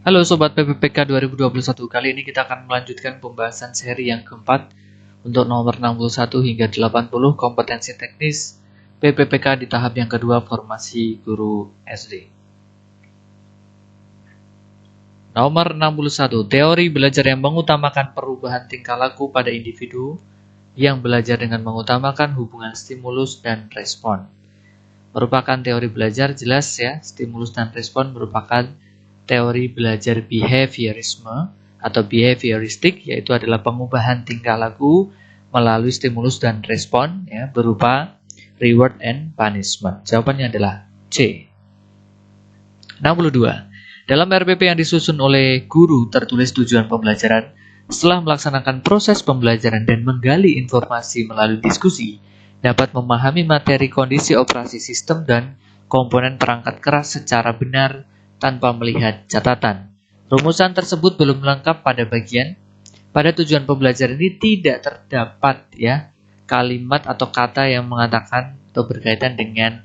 Halo Sobat PPPK 2021, kali ini kita akan melanjutkan pembahasan seri yang keempat untuk nomor 61 hingga 80 kompetensi teknis PPPK di tahap yang kedua formasi guru SD. Nomor 61, teori belajar yang mengutamakan perubahan tingkah laku pada individu yang belajar dengan mengutamakan hubungan stimulus dan respon. Merupakan teori belajar jelas ya, stimulus dan respon merupakan teori belajar behaviorisme atau behavioristik, yaitu adalah pengubahan tingkah laku melalui stimulus dan respon ya, berupa reward and punishment. Jawabannya adalah C. 62. Dalam RPP yang disusun oleh guru tertulis tujuan pembelajaran. Setelah melaksanakan proses pembelajaran dan menggali informasi melalui diskusi, dapat memahami materi kondisi operasi sistem dan komponen perangkat keras secara benar tanpa melihat catatan. Rumusan tersebut belum lengkap pada tujuan pembelajaran ini tidak terdapat ya kalimat atau kata yang mengatakan atau berkaitan dengan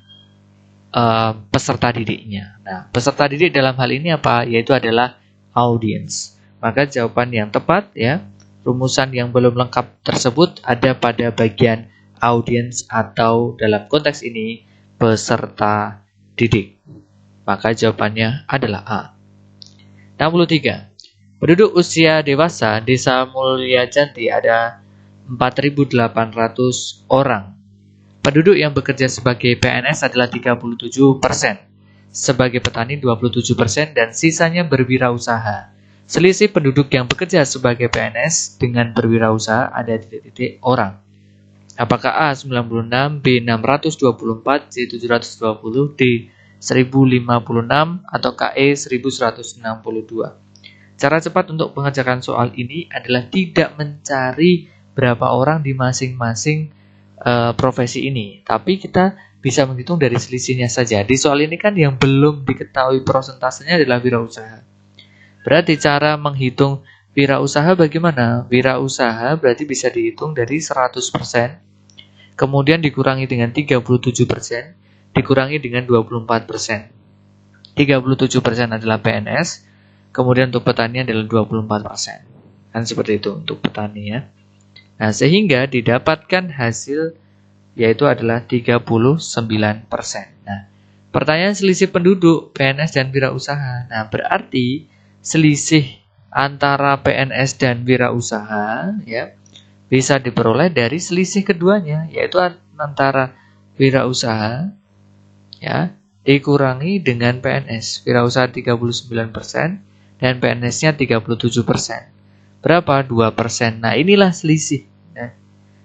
peserta didiknya. Nah, peserta didik dalam hal ini apa? Yaitu adalah audience. Maka jawaban yang tepat ya, rumusan yang belum lengkap tersebut ada pada bagian audience atau dalam konteks ini peserta didik. Maka jawabannya adalah A. 63. Penduduk usia dewasa Desa Mulyajanti ada 4.800 orang. Penduduk yang bekerja sebagai PNS adalah 37%, sebagai petani 27%, dan sisanya berwirausaha. Selisih penduduk yang bekerja sebagai PNS dengan berwirausaha ada titik-titik orang. Apakah A 96, B 624, C 720, D 1056 atau KE 1162. Cara cepat untuk mengerjakan soal ini adalah tidak mencari berapa orang di masing-masing profesi ini, tapi kita bisa menghitung dari selisihnya saja. Di soal ini kan yang belum diketahui prosentasenya adalah wirausaha. Berarti cara menghitung wirausaha bagaimana? Wirausaha berarti bisa dihitung dari 100%, kemudian dikurangi dengan 37%, dikurangi dengan 24%. 37% adalah PNS, kemudian untuk petani adalah 24%. Kan seperti itu untuk petani ya. Nah, sehingga didapatkan hasil yaitu adalah 39%. Nah, pertanyaan selisih penduduk PNS dan wirausaha. Nah, berarti selisih antara PNS dan wirausaha ya bisa diperoleh dari selisih keduanya, yaitu antara wirausaha ya dikurangi dengan PNS. Wirausaha 39% dan PNS-nya 37%. Berapa? 2%. Nah, inilah selisih.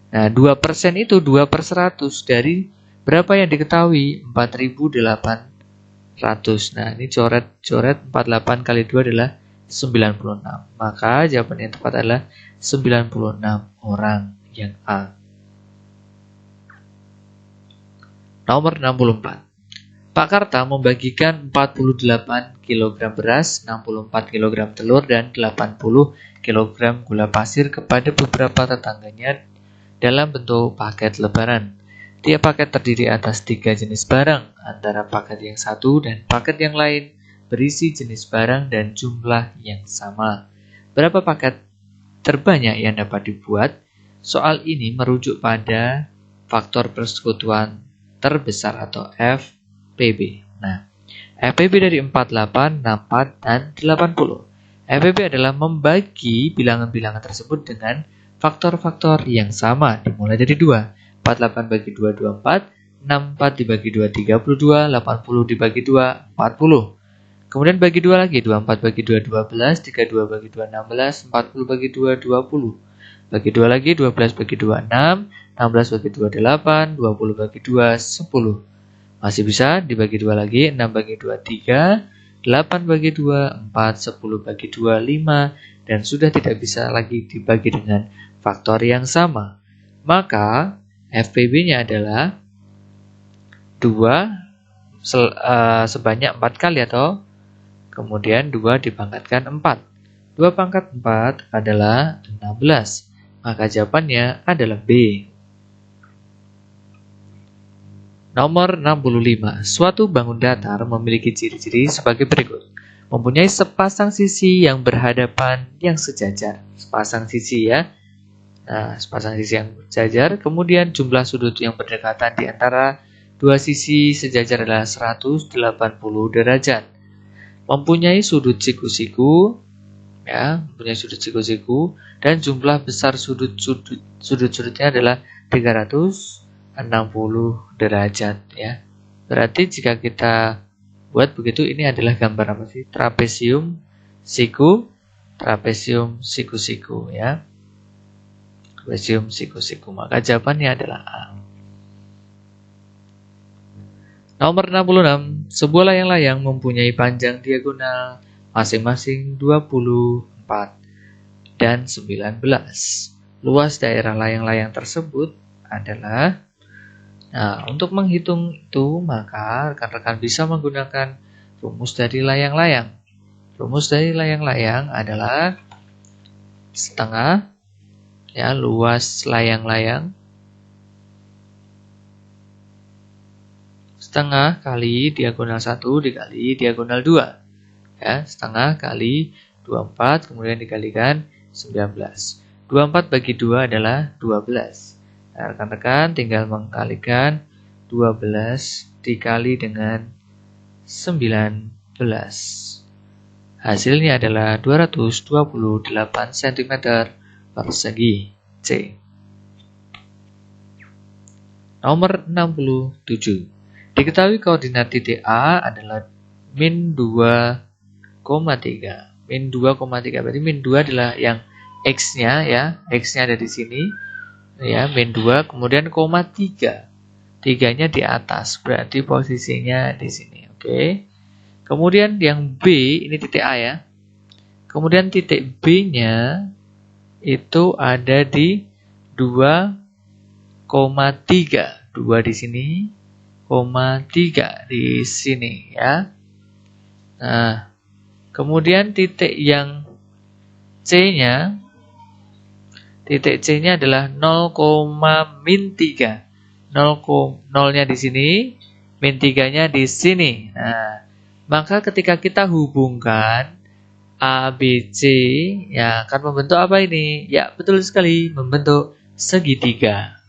Nah, 2% itu 2/100 dari berapa yang diketahui? 4.800. Nah, ini coret 48 kali 2 adalah 96. Maka jawaban yang tepat adalah 96 orang yang A. Nomor 64. Pak Karta membagikan 48 kg beras, 64 kg telur, dan 80 kg gula pasir kepada beberapa tetangganya dalam bentuk paket lebaran. Tiap paket terdiri atas 3 jenis barang, antara paket yang satu dan paket yang lain berisi jenis barang dan jumlah yang sama. Berapa paket terbanyak yang dapat dibuat? Soal ini merujuk pada faktor persekutuan terbesar atau FPB. Nah, FPB dari 48, 64, dan 80. FPB adalah membagi bilangan-bilangan tersebut dengan faktor-faktor yang sama. Dimulai dari 2. 48 bagi 2, 24. 64 dibagi 2, 32. 80 dibagi 2, 40. Kemudian bagi 2 lagi. 24 bagi 2, 12. 32 bagi 2, 16. 40 bagi 2, 20. Bagi 2 lagi. 12 bagi 2, 6. 16 bagi 2, 8. 20 bagi 2, 10. Masih bisa dibagi 2 lagi. 6 bagi 2, 3. 8 bagi 2, 4, 10 bagi 2, 5, dan sudah tidak bisa lagi dibagi dengan faktor yang sama. Maka FPB-nya adalah 2 sebanyak 4 kali atau kemudian 2 dipangkatkan 4. 2 pangkat 4 adalah 16. Maka jawabannya adalah B. Nomor 65. Suatu bangun datar memiliki ciri-ciri sebagai berikut. Mempunyai sepasang sisi yang berhadapan yang sejajar. Sepasang sisi ya. Nah, sepasang sisi yang sejajar. Kemudian jumlah sudut yang berdekatan di antara dua sisi sejajar adalah 180 derajat. Mempunyai sudut siku-siku ya, mempunyai sudut siku-siku dan jumlah besar sudut-sudutnya adalah 360 derajat ya. Berarti jika kita buat begitu, ini adalah gambar apa sih? Trapesium siku-siku ya. Trapesium siku-siku. Maka jawabannya adalah A. Nomor 66, sebuah layang-layang mempunyai panjang diagonal masing-masing 24 dan 19. Luas daerah layang-layang tersebut adalah, nah, untuk menghitung itu maka rekan-rekan bisa menggunakan rumus dari layang-layang. Rumus dari layang-layang adalah setengah ya, luas layang-layang setengah kali diagonal 1 dikali diagonal 2 ya, setengah kali 24 kemudian dikalikan 19. 24 bagi 2 adalah 12. Nah, rekan-rekan tinggal mengkalikan 12 dikali dengan 19. Hasilnya adalah 228 cm persegi. C. Nomor 67. Diketahui koordinat titik A adalah min 2,3. Min 2,3 berarti min 2 adalah yang X-nya ya. X-nya ada di sini. Ya, min 2 kemudian koma 3. 3-nya di atas, berarti posisinya di sini. Oke. Kemudian yang B, ini titik A ya. Kemudian titik B-nya itu ada di 2,3. 2 di sini, 3 di sini ya. Nah, kemudian titik yang C-nya, titik C-nya adalah 0,-3. 0-nya di sini, min 3-nya di sini. Nah, maka ketika kita hubungkan A, B, C, ya akan membentuk apa ini? Ya, betul sekali, membentuk segitiga.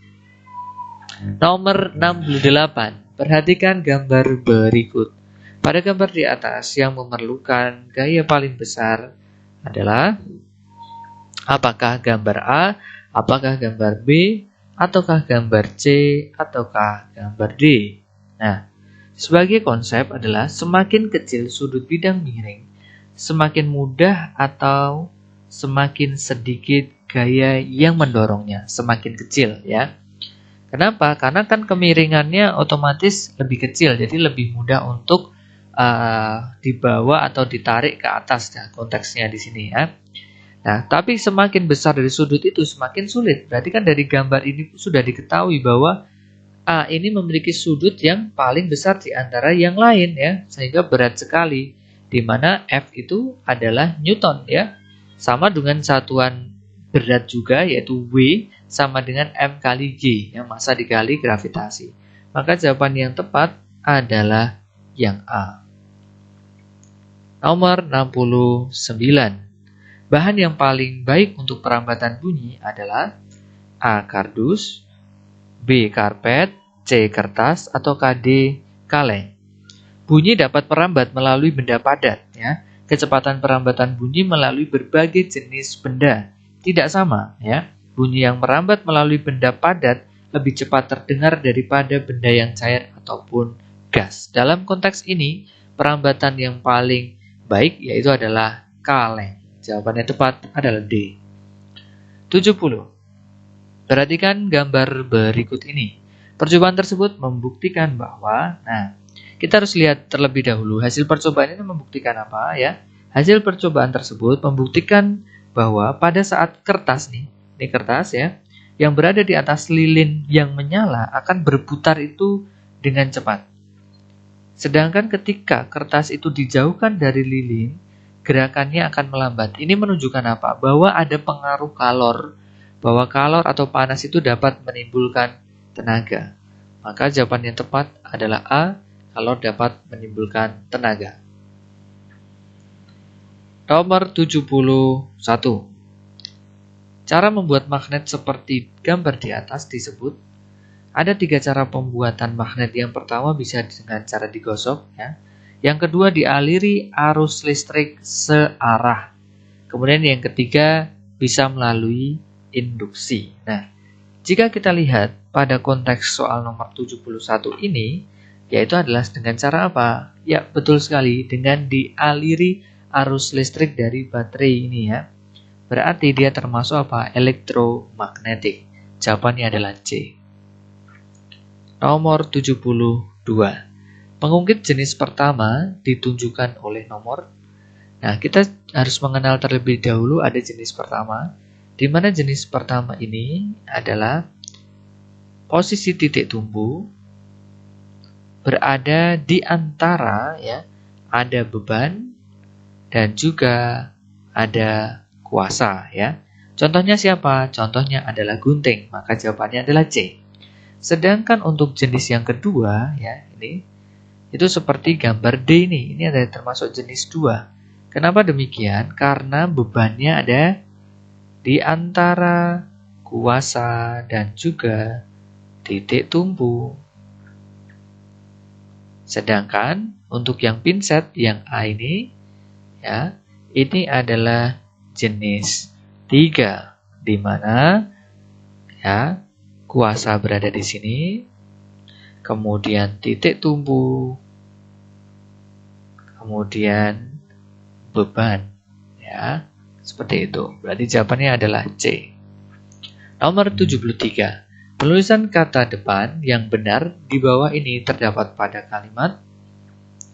Nomor 68. Perhatikan gambar berikut. Pada gambar di atas yang memerlukan gaya paling besar adalah apakah gambar A, apakah gambar B, ataukah gambar C, ataukah gambar D. Nah, sebagai konsep adalah semakin kecil sudut bidang miring, semakin mudah atau semakin sedikit gaya yang mendorongnya, semakin kecil ya. Kenapa? Karena kan kemiringannya otomatis lebih kecil, jadi lebih mudah untuk dibawa atau ditarik ke atas ya, konteksnya di sini ya. Nah, tapi semakin besar dari sudut itu semakin sulit. Berarti kan dari gambar ini sudah diketahui bahwa A ini memiliki sudut yang paling besar di antara yang lain ya, sehingga berat sekali. Di mana F itu adalah Newton ya. Sama dengan satuan berat juga yaitu W sama dengan M kali G yang massa dikali gravitasi. Maka jawaban yang tepat adalah yang A. Nomor 69. Bahan yang paling baik untuk perambatan bunyi adalah A. Kardus, B. Karpet, C. Kertas, atau D. Kaleng. Bunyi dapat merambat melalui benda padat. Ya. Kecepatan perambatan bunyi melalui berbagai jenis benda tidak sama. Ya. Bunyi yang merambat melalui benda padat lebih cepat terdengar daripada benda yang cair ataupun gas. Dalam konteks ini, perambatan yang paling baik yaitu adalah kaleng. Jawabannya tepat adalah D. 70. Perhatikan gambar berikut ini. Percobaan tersebut membuktikan bahwa, nah, kita harus lihat terlebih dahulu hasil percobaan ini membuktikan apa ya. Hasil percobaan tersebut membuktikan bahwa pada saat kertas nih, ini kertas ya, yang berada di atas lilin yang menyala akan berputar itu dengan cepat. Sedangkan ketika kertas itu dijauhkan dari lilin, gerakannya akan melambat. Ini menunjukkan apa? Bahwa ada pengaruh kalor, bahwa kalor atau panas itu dapat menimbulkan tenaga. Maka jawaban yang tepat adalah A, kalor dapat menimbulkan tenaga. Nomor 71. Cara membuat magnet seperti gambar di atas disebut. Ada 3 cara pembuatan magnet. Yang pertama bisa dengan cara digosok, ya. Yang kedua dialiri arus listrik searah. Kemudian yang ketiga bisa melalui induksi. Nah, jika kita lihat pada konteks soal nomor 71 ini, yaitu adalah dengan cara apa? Ya, betul sekali, dengan dialiri arus listrik dari baterai ini, ya. Berarti dia termasuk apa? Elektromagnetik. Jawabannya adalah C. Nomor 72. Pengungkit jenis pertama ditunjukkan oleh nomor. Nah, kita harus mengenal terlebih dahulu ada jenis pertama, di mana jenis pertama ini adalah posisi titik tumbuh berada di antara, ya, ada beban dan juga ada kuasa, ya. Contohnya siapa? Contohnya adalah gunting, maka jawabannya adalah C. Sedangkan untuk jenis yang kedua, ya, ini itu seperti gambar D ini ada termasuk jenis 2. Kenapa demikian? Karena bebannya ada di antara kuasa dan juga titik tumbuh. Sedangkan untuk yang pinset yang A ini, ya, ini adalah jenis 3, di mana, ya, kuasa berada di sini, kemudian titik tumbuh, kemudian beban, ya, seperti itu. Berarti jawabannya adalah C. Nomor 73. Penulisan kata depan yang benar di bawah ini terdapat pada kalimat,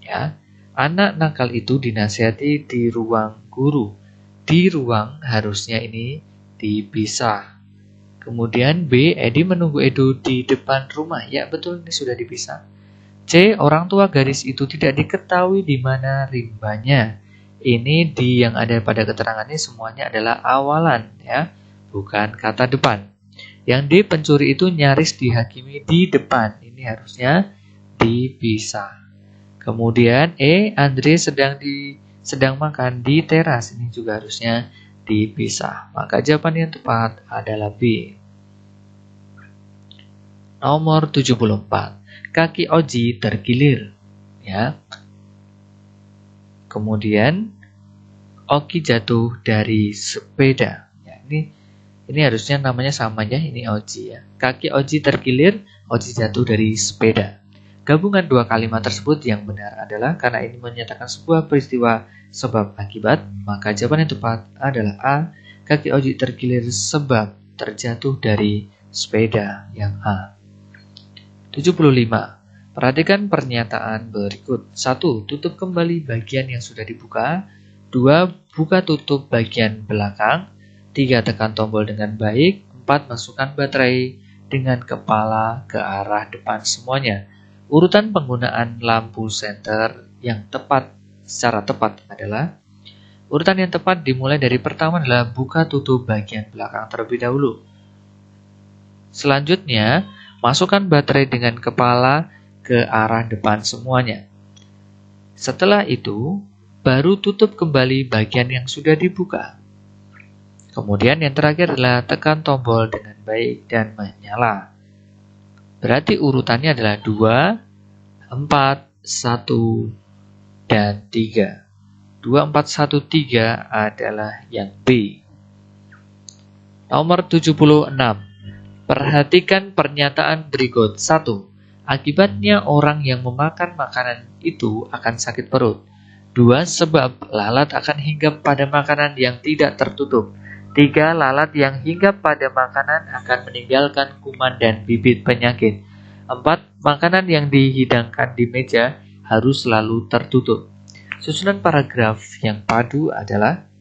ya, anak nakal itu dinasihati di ruang guru. Di ruang harusnya ini dipisah. Kemudian B, Edi menunggu Edo di depan rumah. Ya, betul, ini sudah dipisah. C, orang tua gadis itu tidak diketahui di mana rimbanya. Ini di yang ada pada keterangan ini semuanya adalah awalan, ya, bukan kata depan. Yang D, pencuri itu nyaris dihakimi di depan. Ini harusnya dipisah. Kemudian E, Andre sedang makan di teras. Ini juga harusnya dipisah. Maka jawaban yang tepat adalah B. Nomor 74. Kaki Oji tergilir, ya. Kemudian Oki jatuh dari sepeda. Ya, ini harusnya namanya sama, ya. Ini Oji, ya. Kaki Oji tergilir, Oji jatuh dari sepeda. Gabungan dua kalimat tersebut yang benar adalah karena ini menyatakan sebuah peristiwa sebab akibat, maka jawaban yang tepat adalah A. Kaki Oji tergilir sebab terjatuh dari sepeda, yang A. 75. Perhatikan pernyataan berikut. 1. Tutup kembali bagian yang sudah dibuka. 2. Buka tutup bagian belakang. 3. Tekan tombol dengan baik. 4. Masukkan baterai dengan kepala ke arah depan semuanya. Urutan penggunaan lampu senter yang tepat secara tepat adalah urutan yang tepat dimulai dari pertama adalah buka tutup bagian belakang terlebih dahulu. Selanjutnya, masukkan baterai dengan kepala ke arah depan semuanya. Setelah itu, baru tutup kembali bagian yang sudah dibuka. Kemudian yang terakhir adalah tekan tombol dengan baik dan menyala. Berarti urutannya adalah 2, 4, 1, dan 3. 2, 4, 1, 3 adalah yang B. Nomor 76. Perhatikan pernyataan berikut. 1. Akibatnya orang yang memakan makanan itu akan sakit perut. 2. Sebab lalat akan hinggap pada makanan yang tidak tertutup. 3. Lalat yang hinggap pada makanan akan meninggalkan kuman dan bibit penyakit. 4. Makanan yang dihidangkan di meja harus selalu tertutup. Susunan paragraf yang padu adalah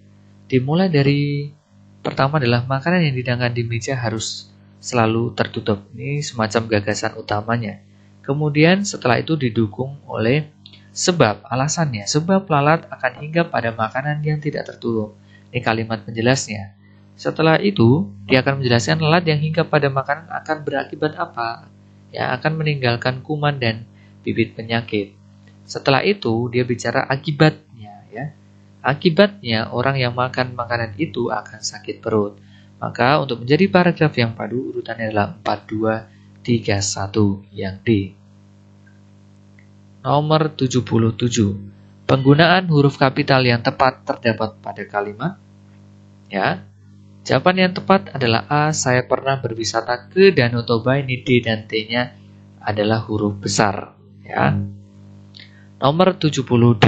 dimulai dari pertama adalah makanan yang dihidangkan di meja harus selalu tertutup. Ini semacam gagasan utamanya. Kemudian setelah itu didukung oleh sebab, alasannya. Sebab lalat akan hinggap pada makanan yang tidak tertutup. Ini kalimat penjelasnya. Setelah itu, dia akan menjelaskan lalat yang hinggap pada makanan akan berakibat apa? Ya, akan meninggalkan kuman dan bibit penyakit. Setelah itu, dia bicara akibatnya, ya. Akibatnya, orang yang makan makanan itu akan sakit perut. Maka untuk menjadi paragraf yang padu, urutannya adalah 4231 yang D. Nomor 77. Penggunaan huruf kapital yang tepat terdapat pada kalimat. Ya. Jawaban yang tepat adalah A. Saya pernah berwisata ke Danau Toba. Ini D dan T-nya adalah huruf besar. Ya. Nomor 78.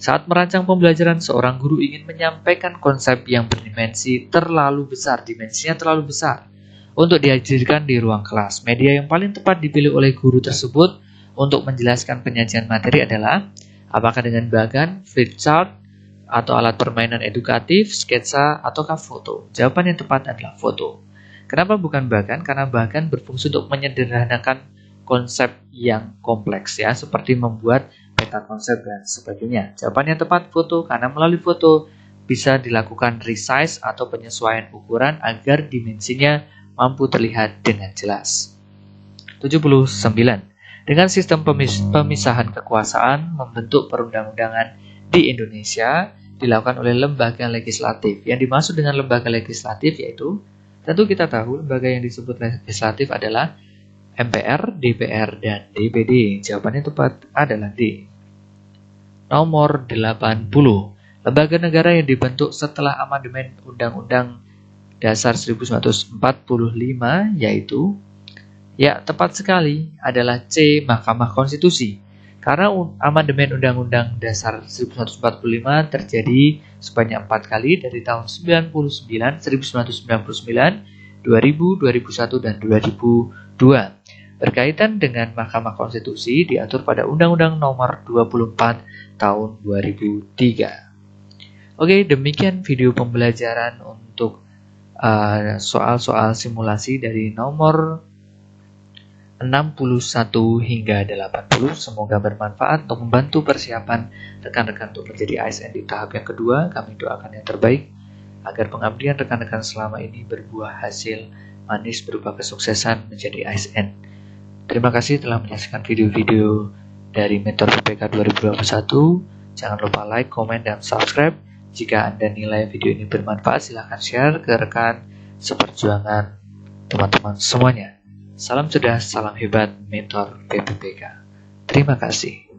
Saat merancang pembelajaran, seorang guru ingin menyampaikan konsep yang berdimensi terlalu besar, dimensinya terlalu besar, untuk dihadirkan di ruang kelas. Media yang paling tepat dipilih oleh guru tersebut untuk menjelaskan penyajian materi adalah apakah dengan bagan, flipchart, atau alat permainan edukatif, sketsa, ataukah foto? Jawaban yang tepat adalah foto. Kenapa bukan bagan? Karena bagan berfungsi untuk menyederhanakan konsep yang kompleks, ya, seperti membuat peta konsep dan sebagainya. Jawaban yang tepat foto, karena melalui foto bisa dilakukan resize atau penyesuaian ukuran agar dimensinya mampu terlihat dengan jelas. 79. Dengan sistem pemisahan kekuasaan membentuk perundang-undangan di Indonesia dilakukan oleh lembaga legislatif. Yang dimaksud dengan lembaga legislatif yaitu, tentu kita tahu lembaga yang disebut legislatif adalah MPR, DPR, dan DPD. Jawaban yang tepat adalah D. Nomor 80. Lembaga negara yang dibentuk setelah amandemen Undang-Undang Dasar 1945 yaitu, ya, tepat sekali, adalah C. Mahkamah Konstitusi. Karena amandemen Undang-Undang Dasar 1945 terjadi sebanyak 4 kali dari tahun 1999, 2000, 2001, dan 2002. Berkaitan dengan Mahkamah Konstitusi diatur pada Undang-Undang Nomor 24 Tahun 2003. Oke, demikian video pembelajaran untuk soal-soal simulasi dari nomor 61 hingga 80. Semoga bermanfaat untuk membantu persiapan rekan-rekan untuk menjadi ASN di tahap yang kedua. Kami doakan yang terbaik agar pengabdian rekan-rekan selama ini berbuah hasil manis berupa kesuksesan menjadi ASN. Terima kasih telah menyaksikan video-video dari Mentor PPK 2021. Jangan lupa like, komen, dan subscribe. Jika Anda nilai video ini bermanfaat, silahkan share ke rekan seperjuangan teman-teman semuanya. Salam cerdas, salam hebat, Mentor PPPK. Terima kasih.